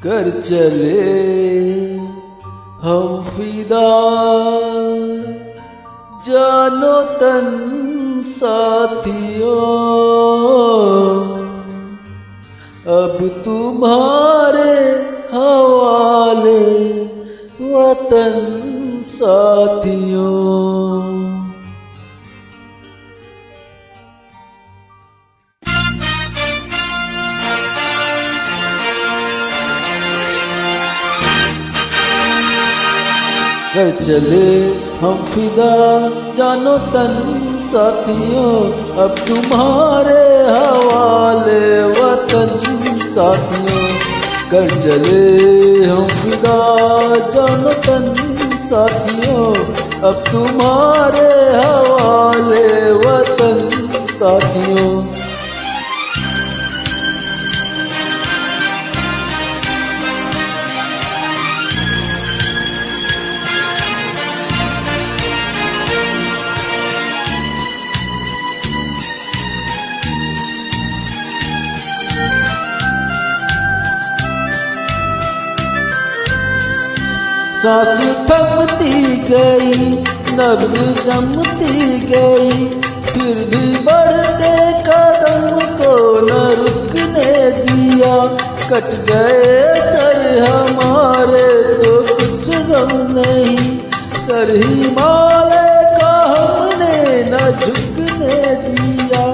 कर चले हम फिदा, जानो तन साथियों, अब तुम्हारे हवाले वतन साथियों। कर चले हम फिदा, जानो तन साथियों, अब तुम्हारे हवाले वतन साथियों। कर चले हम फिदा, जानो तन साथियों, अब तुम्हारे हवाले वतन साथियों। सांस थमती गई, नब्ज जमती गई, फिर भी बढ़ते कदम को न रुकने दिया। कट गए सर हमारे तो कुछ गम नहीं, सर हिमालय का हमने न झुकने दिया।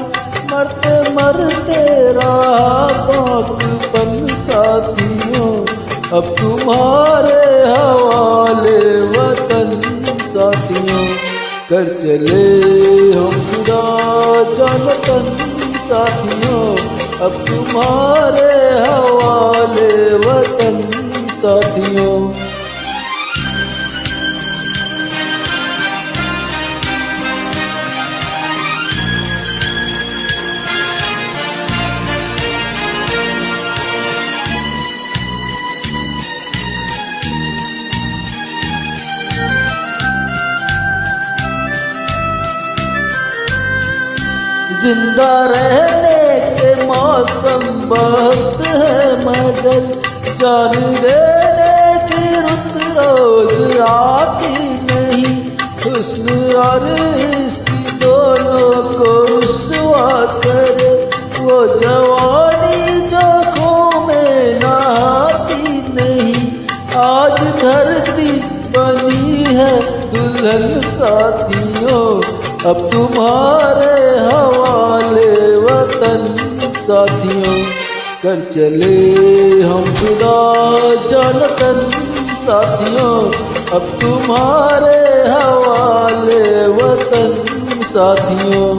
मरते मरते रहा बाकपन साथियों, अब तुम्हारे हवाले वतन साथियों। कर चले हम फिदा, जानो तन साथियों, अब तुम्हारे हवाले वतन साथियों। जिंदा रहने के मौसम बहुत है मगर, जान देने की रुत रोज आती नहीं। हुस्न और इश्क दोनों को रुसवा करे, वो जवानी जो खो में नहाती नहीं। आज धरती बनी है दुल्हन साथियों, अब तुम्हारे हवाले वतन साथियों। कर चले हम फिदा, जानो तन साथियों, अब तुम्हारे हवाले वतन साथियों।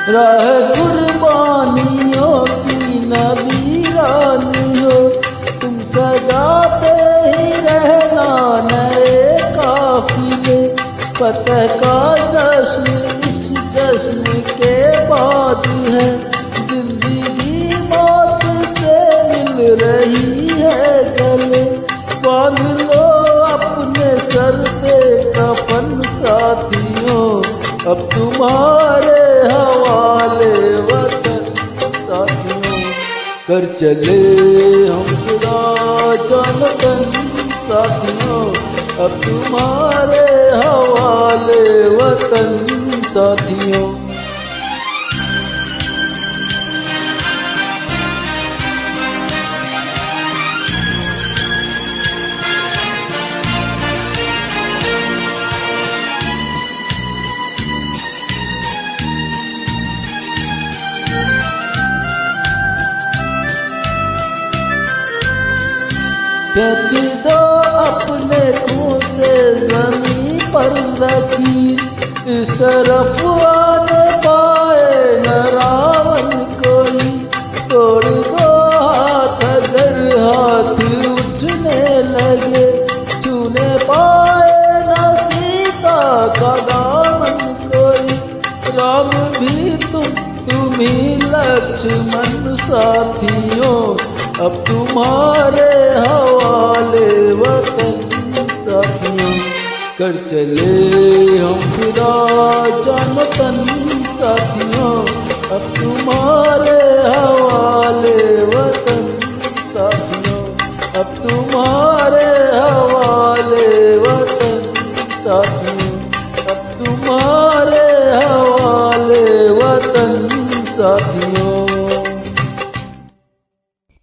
राह कुर्बानियों की नबीरानी हो, तुम सजाते ही रहना नए काफिले। फतह का जश्न इस जश्न के बाद है, जिंदगी मौत से मिल रही है गले। बांध लो अपने सर पे कफन साथियों, अब तुम्हारे हवाले वतन साथियों। कर चले हम फिदा, जानो तन साथियों, अब तुम्हारे हवाले वतन साथियों। खींच दो अपने खून से जमीन पर लकीर, इस तरफ आने पाए न रावण कोई। तोड़ दो हाथ अगर हाथ उठने लगे, छूने पाए न सीता का दामन कोई। राम अब तुम्हारे हवाले वतन साथियों, कर चले हम फिरा जान तन साथियों।